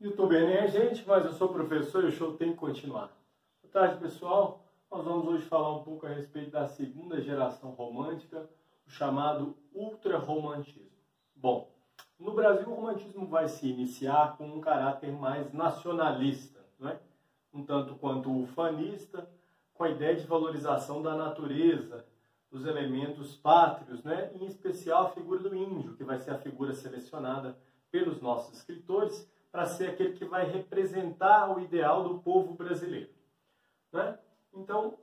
YouTube Enem, gente, mas eu sou professor e o show tem que continuar. Boa tarde, pessoal. Nós vamos hoje falar um pouco a respeito da segunda geração romântica, o chamado ultrarromantismo. Bom, no Brasil o romantismo vai se iniciar com um caráter mais nacionalista, não é? Um tanto quanto ufanista, com a ideia de valorização da natureza, dos elementos pátrios, né? Em especial a figura do índio, que vai ser a figura selecionada pelos nossos escritores para ser aquele que vai representar o ideal do povo brasileiro, né? Então,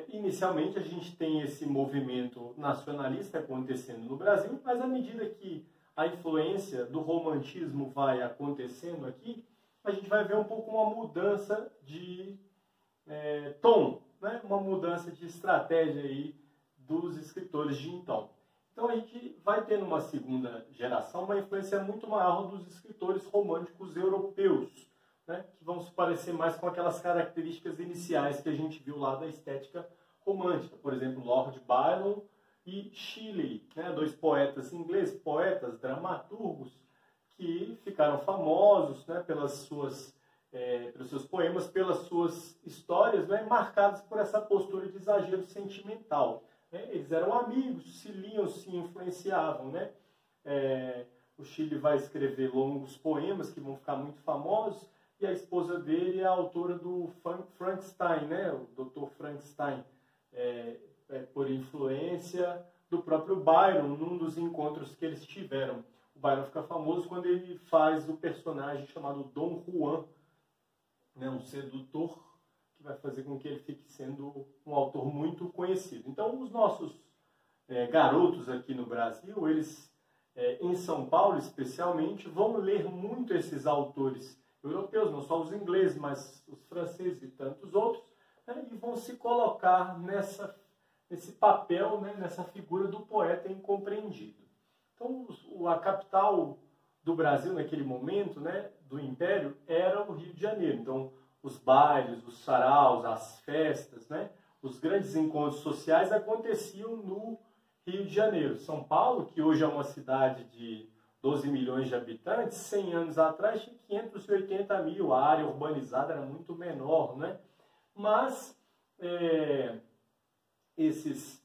inicialmente a gente tem esse movimento nacionalista acontecendo no Brasil, mas à medida que a influência do romantismo vai acontecendo aqui, a gente vai ver um pouco uma mudança de tom, né? Uma mudança de estratégia aí dos escritores de então. Então a gente vai ter numa segunda geração uma influência muito maior dos escritores românticos europeus, né, que vão se parecer mais com aquelas características iniciais que a gente viu lá da estética romântica. Por exemplo, Lord Byron e Shelley, né, dois poetas ingleses, poetas, dramaturgos, que ficaram famosos, né, pelos seus poemas, pelas suas histórias, né, marcadas por essa postura de exagero sentimental. Eles eram amigos, se liam, se influenciavam, né? O Shelley vai escrever longos poemas que vão ficar muito famosos, e a esposa dele é a autora do Frankenstein, né? O Dr. Frankenstein, por influência do próprio Byron, num dos encontros que eles tiveram. O Byron fica famoso quando ele faz o personagem chamado Dom Juan, né? Um sedutor, vai fazer com que ele fique sendo um autor muito conhecido. Então, os nossos garotos aqui no Brasil, eles, em São Paulo especialmente, vão ler muito esses autores europeus, não só os ingleses, mas os franceses e tantos outros, né, e vão se colocar nesse papel, né, nessa figura do poeta incompreendido. Então, a capital do Brasil, naquele momento, né, do Império, era o Rio de Janeiro. Então, os bailes, os saraus, as festas, né? Os grandes encontros sociais aconteciam no Rio de Janeiro. São Paulo, que hoje é uma cidade de 12 milhões de habitantes, 100 anos atrás tinha 580 mil, a área urbanizada era muito menor, né? Mas esses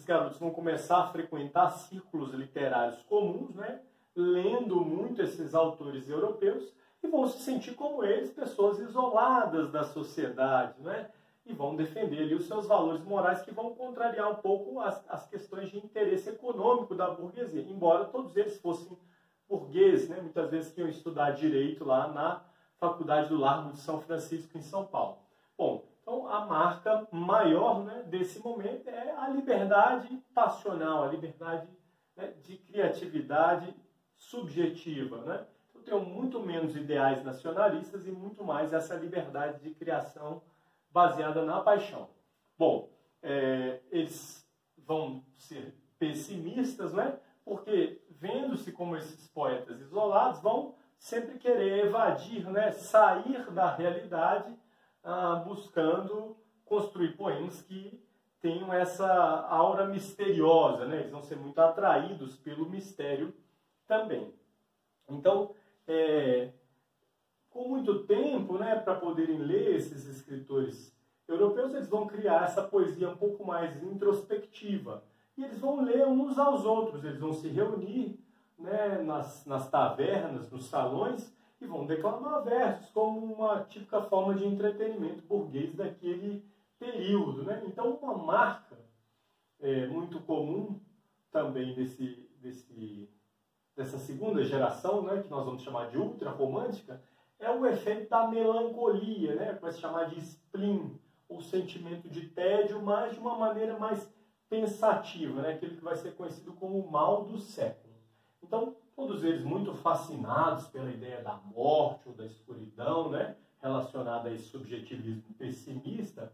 garotos vão começar a frequentar círculos literários comuns, né? Lendo muito esses autores europeus, e vão se sentir como eles, pessoas isoladas da sociedade, né? E vão defender ali os seus valores morais, que vão contrariar um pouco as questões de interesse econômico da burguesia, embora todos eles fossem burgueses, né? Muitas vezes que iam estudar direito lá na Faculdade do Largo de São Francisco, em São Paulo. Bom, então a marca maior, né, desse momento é a liberdade passional, a liberdade, né, de criatividade subjetiva, né? Tem muito menos ideais nacionalistas e muito mais essa liberdade de criação baseada na paixão. Bom, eles vão ser pessimistas, né? Porque, vendo-se como esses poetas isolados, vão sempre querer evadir, né? Sair da realidade, buscando construir poemas que tenham essa aura misteriosa, né? Eles vão ser muito atraídos pelo mistério também. Então, com muito tempo, né, para poderem ler esses escritores europeus, eles vão criar essa poesia um pouco mais introspectiva. E eles vão ler uns aos outros, eles vão se reunir, né, nas tavernas, nos salões, e vão declamar versos como uma típica forma de entretenimento burguês daquele período, né? Então, uma marca muito comum também dessa segunda geração, né, que nós vamos chamar de ultra-romântica, é o efeito da melancolia, né, que vai se chamar de spleen, ou sentimento de tédio, mas de uma maneira mais pensativa, né, aquele que vai ser conhecido como o mal do século. Então, todos eles muito fascinados pela ideia da morte ou da escuridão, né, relacionada a esse subjetivismo pessimista,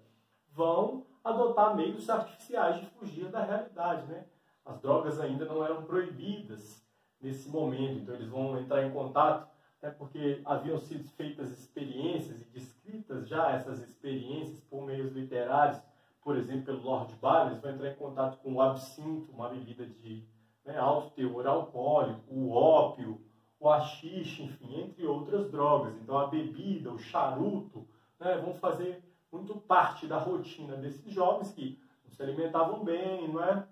vão adotar meios artificiais de fugir da realidade, né? As drogas ainda não eram proibidas nesse momento, então eles vão entrar em contato, né, porque haviam sido feitas experiências e descritas já essas experiências por meios literários, por exemplo, pelo Lord Byron. Eles vão entrar em contato com o absinto, uma bebida de alto teor alcoólico, o ópio, o haxixe, enfim, entre outras drogas. Então a bebida, o charuto, né, vão fazer muito parte da rotina desses jovens que não se alimentavam bem, não é?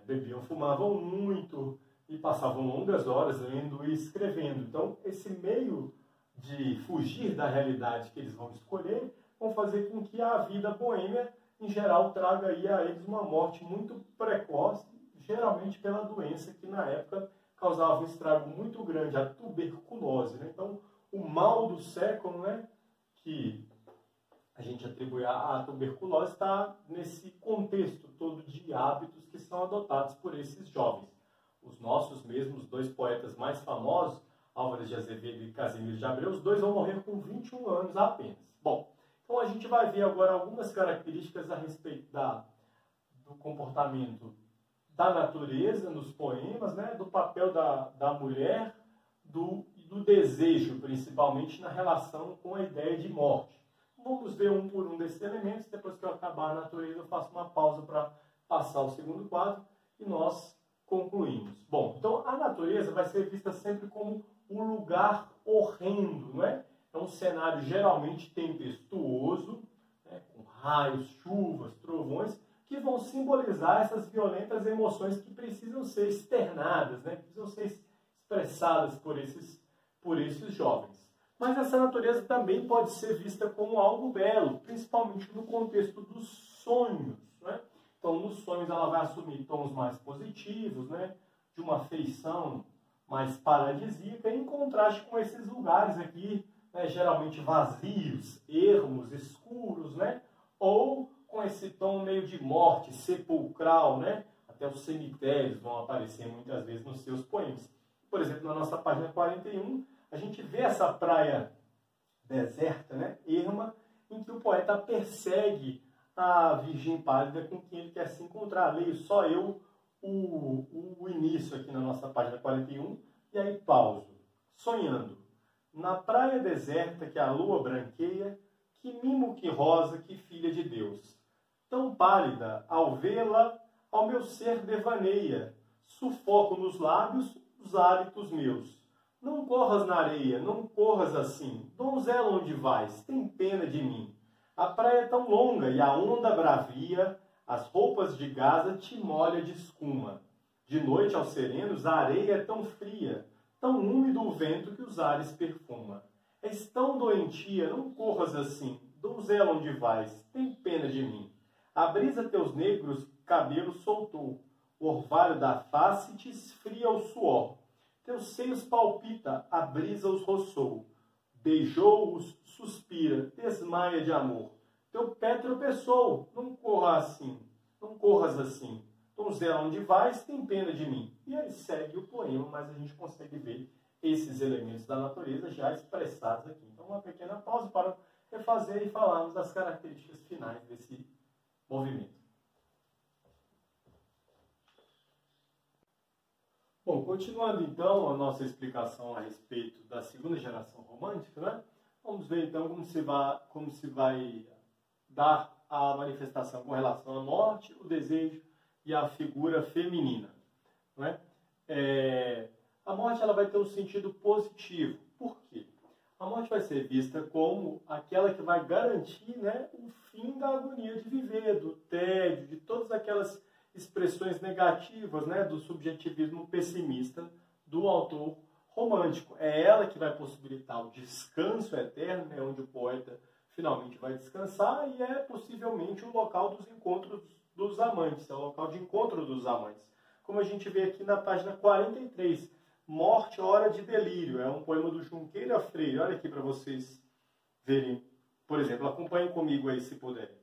Bebiam, fumavam muito e passavam longas horas lendo e escrevendo. Então esse meio de fugir da realidade que eles vão escolher vão fazer com que a vida boêmia, em geral, traga aí a eles uma morte muito precoce, geralmente pela doença que na época causava um estrago muito grande, a tuberculose, né? Então, o mal do século, né, que a gente atribui à tuberculose, está nesse contexto todo de hábitos que são adotados por esses jovens. Os nossos mesmos dois poetas mais famosos, Álvares de Azevedo e Casimiro de Abreu, os dois vão morrer com 21 anos apenas. Bom, então a gente vai ver agora algumas características a respeito do comportamento da natureza nos poemas, né, do papel da mulher, do desejo, principalmente na relação com a ideia de morte. Vamos ver um por um desses elementos. Depois que eu acabar a natureza, eu faço uma pausa para passar o segundo quadro e nós concluímos. Bom, então a natureza vai ser vista sempre como um lugar horrendo, não é? É um cenário geralmente tempestuoso, né, com raios, chuvas, trovões, que vão simbolizar essas violentas emoções que precisam ser externadas, né, que precisam ser expressadas por esses jovens. Mas essa natureza também pode ser vista como algo belo, principalmente no contexto dos sonhos, né? Então, nos sonhos ela vai assumir tons mais positivos, né, de uma feição mais paradisíaca, em contraste com esses lugares aqui, né, geralmente vazios, ermos, escuros, né, ou com esse tom meio de morte, sepulcral, né? Até os cemitérios vão aparecer muitas vezes nos seus poemas. Por exemplo, na nossa página 41, a gente vê essa praia deserta, né, erma, em que o poeta persegue a virgem pálida com quem ele quer se encontrar. Leio só eu o início aqui na nossa página 41, e aí pauso. Sonhando. Na praia deserta que a lua branqueia, que mimo que rosa, que filha de Deus. Tão pálida, ao vê-la, ao meu ser devaneia. Sufoco nos lábios os hálitos meus. Não corras na areia, não corras assim. Donzela, onde vais? Tem pena de mim. A praia é tão longa e a onda bravia, as roupas de Gaza te molha de escuma. De noite aos serenos a areia é tão fria, tão úmido o vento que os ares perfuma. És tão doentia, não corras assim. Donzela, onde vais? Tem pena de mim. A brisa teus negros cabelos soltou. O orvalho da face te esfria o suor. Teus seios palpita, a brisa os roçou. Beijou-os, suspira, desmaia de amor. Teu pé tropeçou, não corras assim. Donzela, onde vais, tem pena de mim. E aí segue o poema, mas a gente consegue ver esses elementos da natureza já expressados aqui. Então, uma pequena pausa para refazer e falarmos das características finais desse movimento. Bom, continuando então a nossa explicação a respeito da segunda geração romântica, né? Vamos ver então como se vai dar a manifestação com relação à morte, o desejo e a figura feminina, não é? A morte ela vai ter um sentido positivo. Por quê? A morte vai ser vista como aquela que vai garantir, né, o fim da agonia de viver, do tédio, de todas aquelas expressões negativas, né, do subjetivismo pessimista do autor romântico. É ela que vai possibilitar o descanso eterno, né, onde o poeta finalmente vai descansar, e é possivelmente o local dos encontros dos amantes, é o local de encontro dos amantes. Como a gente vê aqui na página 43, Morte, Hora de Delírio, é um poema do Junqueira Freire. Olha aqui para vocês verem, por exemplo, acompanhem comigo aí se puderem.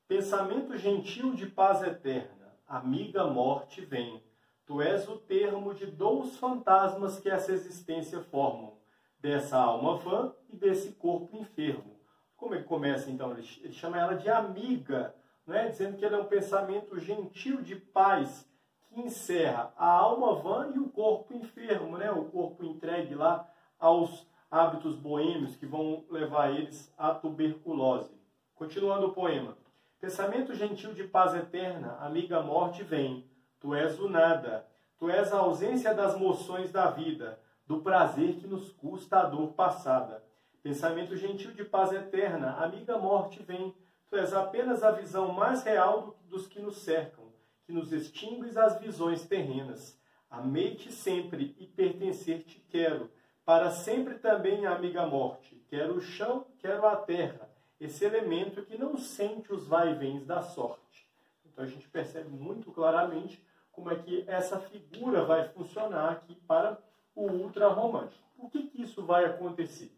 Pensamento gentil de paz eterna, amiga morte vem, tu és o termo de dous fantasmas que essa existência formam, dessa alma vã e desse corpo enfermo. Como ele começa então? Ele chama ela de amiga, né? Dizendo que ele é um pensamento gentil de paz, que encerra a alma vã e o corpo enfermo, né? O corpo entregue lá aos hábitos boêmios que vão levar eles à tuberculose. Continuando o poema. Pensamento gentil de paz eterna, amiga morte vem. Tu és o nada, tu és a ausência das moções da vida, do prazer que nos custa a dor passada. Pensamento gentil de paz eterna, amiga morte vem, tu és apenas a visão mais real dos que nos cercam, que nos extingues as visões terrenas. Amei-te sempre e pertencer-te quero, para sempre também, amiga morte. Quero o chão, quero a terra, esse elemento que não sente os vai-vens da sorte. Então a gente percebe muito claramente como é que essa figura vai funcionar aqui para o ultrarromântico. Por que isso vai acontecer?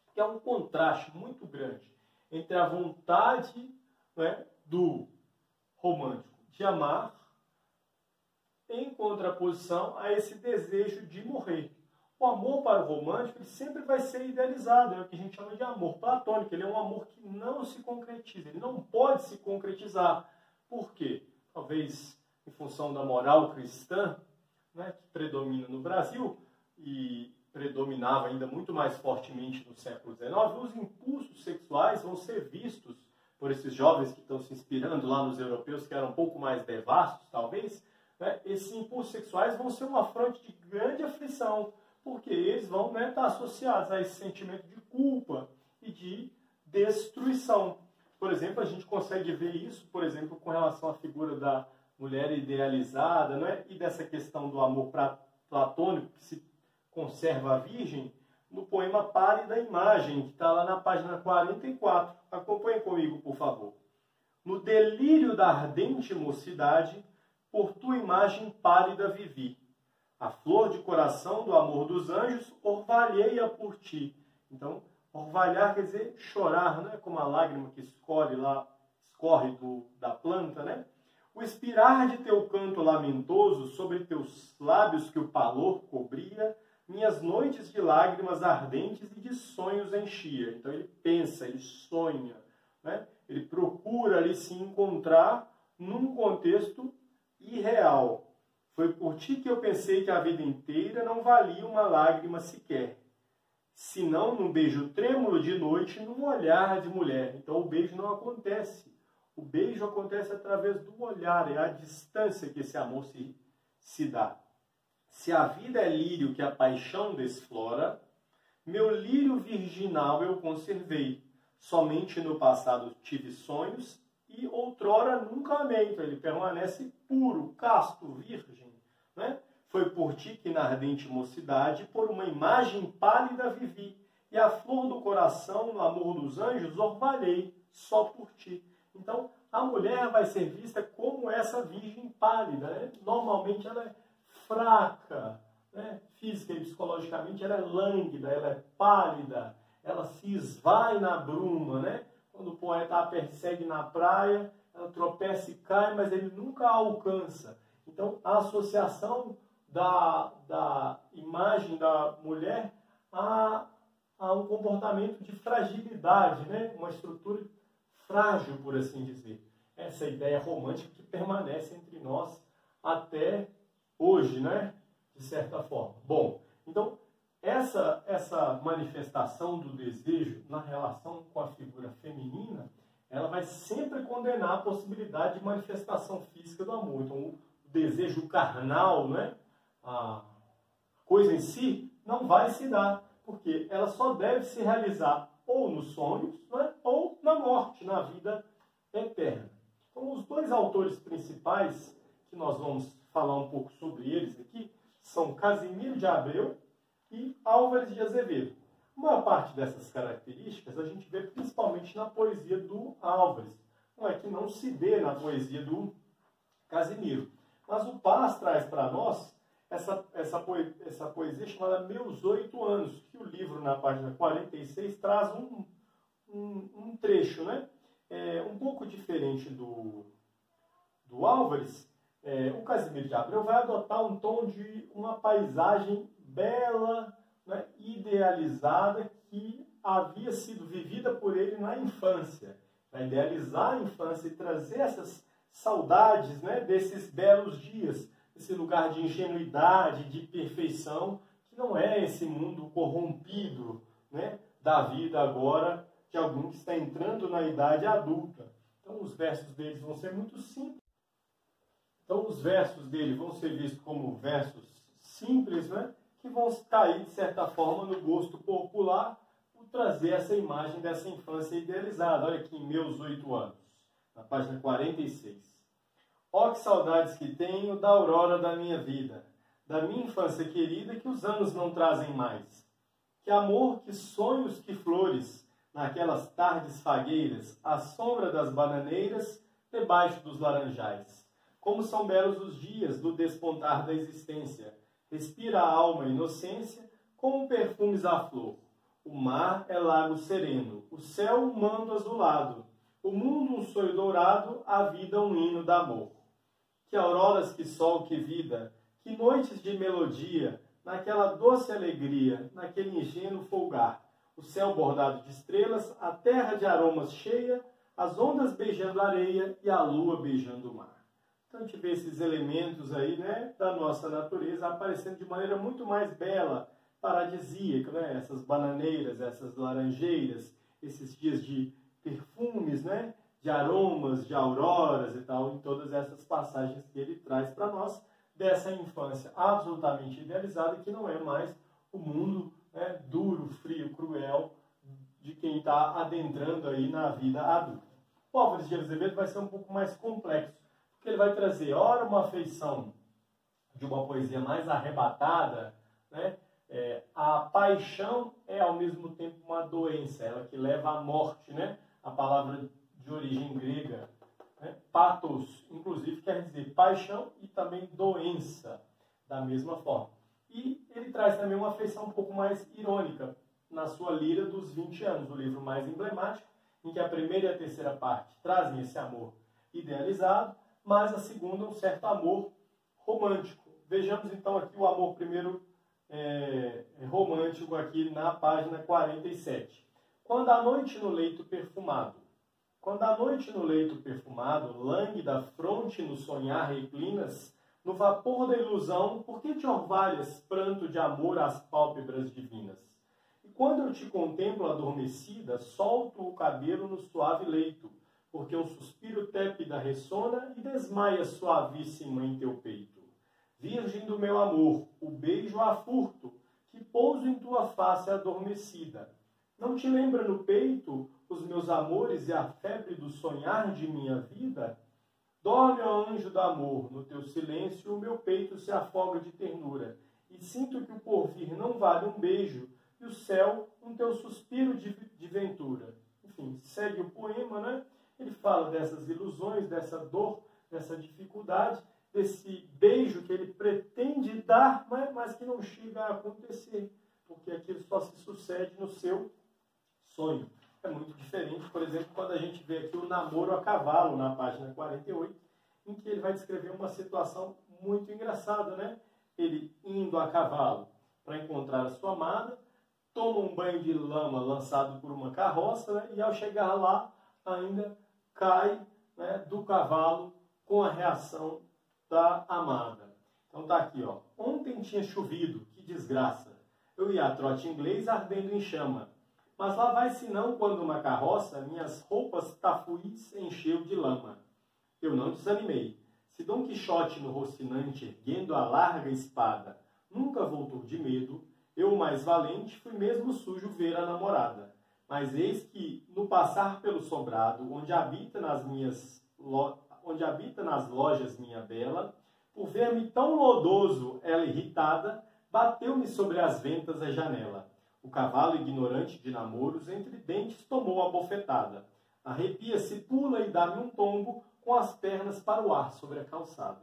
Porque há um contraste muito grande entre a vontade, né, do romântico de amar em contraposição a esse desejo de morrer. O amor para o romântico ele sempre vai ser idealizado, é o que a gente chama de amor platônico. Ele é um amor que não se concretiza, ele não pode se concretizar. Por quê? Talvez em função da moral cristã, né, que predomina no Brasil e predominava ainda muito mais fortemente no século XIX, os impulsos sexuais vão ser vistos por esses jovens que estão se inspirando lá nos europeus, que eram um pouco mais devassos, talvez, né? Esses impulsos sexuais vão ser uma fronte de grande aflição, porque eles vão, né, estar associados a esse sentimento de culpa e de destruição. Por exemplo, a gente consegue ver isso, por exemplo, com relação à figura da mulher idealizada, né, e dessa questão do amor platônico que se conserva a virgem, no poema Pálida Imagem, que está lá na página 44. Acompanhe comigo, por favor. No delírio da ardente mocidade, por tua imagem pálida vivi. A flor de coração do amor dos anjos, orvalhei-a por ti. Então, orvalhar quer dizer chorar, né? Como a lágrima que escorre da planta, né? O expirar de teu canto lamentoso sobre teus lábios que o palor cobria, minhas noites de lágrimas ardentes e de sonhos enchia. Então ele pensa, ele sonha, né? Ele procura ali se encontrar num contexto irreal. Foi por ti que eu pensei que a vida inteira não valia uma lágrima sequer, senão num beijo trêmulo de noite, num olhar de mulher. Então o beijo não acontece. O beijo acontece através do olhar, é a distância que esse amor se dá. Se a vida é lírio que a paixão desflora, meu lírio virginal eu conservei. Somente no passado tive sonhos e outrora nunca amei. Então ele permanece puro, casto, virgem, né? Foi por ti que na ardente mocidade, por uma imagem pálida vivi, e a flor do coração, no amor dos anjos, orvalhei só por ti. Então, a mulher vai ser vista como essa virgem pálida, né? Normalmente ela é fraca, né? Física e psicologicamente ela é lânguida, ela é pálida, ela se esvai na bruma, né? Quando o poeta a persegue na praia, ela tropeça e cai, mas ele nunca a alcança. Então, a associação da imagem da mulher a um comportamento de fragilidade, né? Uma estrutura frágil, por assim dizer. Essa ideia romântica que permanece entre nós até hoje, né? De certa forma. Bom, então, essa manifestação do desejo na relação com a figura feminina, ela vai sempre condenar a possibilidade de manifestação física do amor. Então, o desejo carnal, né? A coisa em si, não vai se dar, porque ela só deve se realizar ou nos sonhos, né? Ou na morte, na vida eterna. Então, os dois autores principais, que nós vamos falar um pouco sobre eles aqui, são Casimiro de Abreu e Álvares de Azevedo. Uma parte dessas características a gente vê principalmente na poesia do Álvares. Não é que não se dê na poesia do Casimiro. Mas o Paz traz para nós essa poesia chamada Meus 8 Anos, que o livro, na página 46, traz um trecho, né? Um pouco diferente do Álvares. O Casimiro de Abreu vai adotar um tom de uma paisagem bela, né, idealizada, que havia sido vivida por ele na infância. Vai idealizar a infância e trazer essas saudades, né, desses belos dias, esse lugar de ingenuidade, de perfeição, que não é esse mundo corrompido, né, da vida agora de alguém que está entrando na idade adulta. Então os versos deles vão ser muito simples. Então os versos dele vão ser vistos como versos simples, né, que vão cair, de certa forma, no gosto popular por trazer essa imagem dessa infância idealizada. Olha aqui em Meus 8 Anos, na página 46. Ó que saudades que tenho da aurora da minha vida, da minha infância querida que os anos não trazem mais. Que amor, que sonhos, que flores, naquelas tardes fagueiras, à sombra das bananeiras, debaixo dos laranjais. Como são belos os dias do despontar da existência. Respira a alma a inocência, como perfumes à flor. O mar é lago sereno, o céu um manto azulado, o mundo um sonho dourado, a vida um hino d'amor. Que auroras, que sol, que vida, que noites de melodia, naquela doce alegria, naquele ingênuo folgar, o céu bordado de estrelas, a terra de aromas cheia, as ondas beijando a areia e a lua beijando o mar. Então a gente vê esses elementos aí, né, da nossa natureza aparecendo de maneira muito mais bela, paradisíaca, né? Essas bananeiras, essas laranjeiras, esses dias de perfumes, né, de aromas, de auroras e tal, em todas essas passagens que ele traz para nós, dessa infância absolutamente idealizada, que não é mais o mundo, né, duro, frio, cruel, de quem está adentrando aí na vida adulta. O Álvares de Azevedo vai ser um pouco mais complexo, porque ele vai trazer, ora, uma afeição de uma poesia mais arrebatada, né? A paixão é ao mesmo tempo uma doença, ela que leva à morte, né? A palavra de origem grega, né? Pathos, inclusive, quer dizer paixão e também doença, da mesma forma. E ele traz também uma afeição um pouco mais irônica na sua Lira dos 20 anos, o livro mais emblemático, em que a primeira e a terceira parte trazem esse amor idealizado, mas a segunda um certo amor romântico. Vejamos então aqui o amor primeiro romântico aqui na página 47. Quando a noite no leito perfumado. Quando a noite no leito perfumado, lânguida fronte no sonhar reclinas, no vapor da ilusão, por que te orvalhas pranto de amor às pálpebras divinas? E quando eu te contemplo adormecida, solto o cabelo no suave leito, porque um suspiro tépida ressona e desmaia suavíssima em teu peito. Virgem do meu amor, o beijo a furto, que pouso em tua face adormecida. Não te lembra no peito os meus amores e a febre do sonhar de minha vida? Dorme, ó anjo do amor, no teu silêncio o meu peito se afoga de ternura, e sinto que o porvir não vale um beijo, e o céu um teu suspiro de ventura. Enfim, segue o poema, né? Ele fala dessas ilusões, dessa dor, dessa dificuldade, desse beijo que ele pretende dar, mas que não chega a acontecer, porque aquilo só se sucede no seu sonho. É muito diferente, por exemplo, quando a gente vê aqui o namoro a cavalo, na página 48, em que ele vai descrever uma situação muito engraçada, né? Ele indo a cavalo para encontrar a sua amada, toma um banho de lama lançado por uma carroça, né? E ao chegar lá, ainda cai, né, do cavalo com a reação da amada. Então tá aqui, ó. Ontem tinha chovido, que desgraça. Eu ia a trote inglês ardendo em chama. Mas lá vai-se não quando uma carroça minhas roupas tafuís encheu de lama. Eu não desanimei. Se Dom Quixote no Rocinante, erguendo a larga espada, nunca voltou de medo, eu, mais valente, fui mesmo sujo ver a namorada. Mas eis que, no passar pelo sobrado, onde habita nas lojas minha bela, por ver-me tão lodoso, ela irritada, bateu-me sobre as ventas a janela. O cavalo, ignorante de namoros, entre dentes tomou a bofetada. Arrepia-se, pula e dá-me um tombo, com as pernas para o ar sobre a calçada.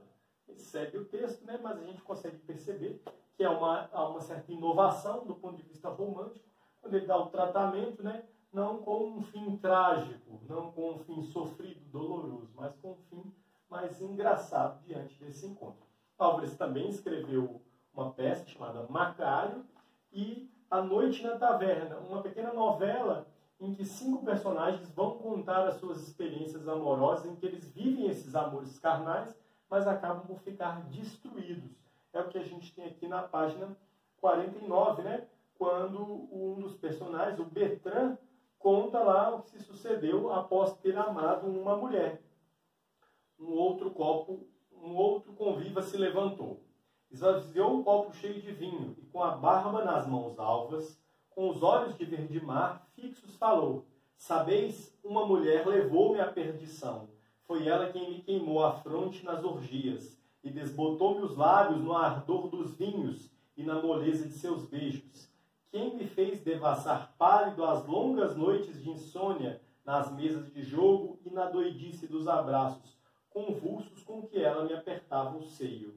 Ele segue o texto, né? Mas a gente consegue perceber que há uma certa inovação do ponto de vista romântico, quando ele dá o tratamento, né? Não com um fim trágico, não com um fim sofrido, doloroso, mas com um fim mais engraçado diante desse encontro. Álvares também escreveu uma peça chamada Macário e A Noite na Taverna, uma pequena novela em que 5 personagens vão contar as suas experiências amorosas, em que eles vivem esses amores carnais, mas acabam por ficar destruídos. É o que a gente tem aqui na página 49, né? Quando um dos personagens, o Bertrand, conta lá o que se sucedeu após ter amado uma mulher. Um outro conviva se levantou. esvaziou um copo cheio de vinho e com a barba nas mãos alvas, com os olhos de verde mar fixos falou: sabeis, uma mulher levou-me à perdição. Foi ela quem me queimou a fronte nas orgias e desbotou-me os lábios no ardor dos vinhos e na moleza de seus beijos. Quem me fez devassar pálido as longas noites de insônia nas mesas de jogo e na doidice dos abraços convulsos com que ela me apertava o seio.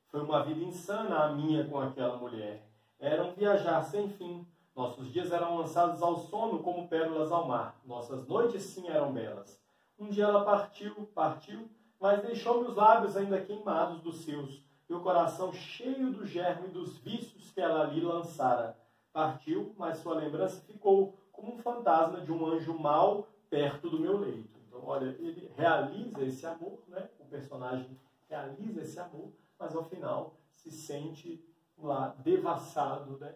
Foi uma vida insana a minha com aquela mulher. Era um viajar sem fim. Nossos dias eram lançados ao sono como pérolas ao mar. Nossas noites sim eram belas. Um dia ela partiu, mas deixou meus lábios ainda queimados dos seus, e o coração cheio do germe dos vícios que ela ali lançara. Partiu, mas sua lembrança ficou como um fantasma de um anjo mau perto do meu leito. Então, olha, ele realiza esse amor, né? O personagem realiza esse amor, mas ao final se sente lá devassado, né?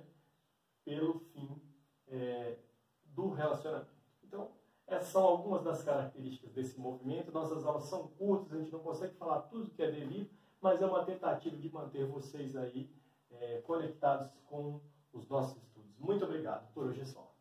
Pelo fim do relacionamento. Então, essas são algumas das características desse movimento. Nossas aulas são curtas, a gente não consegue falar tudo que é devido, mas é uma tentativa de manter vocês aí conectados com os nossos estudos. Muito obrigado. Por hoje é só.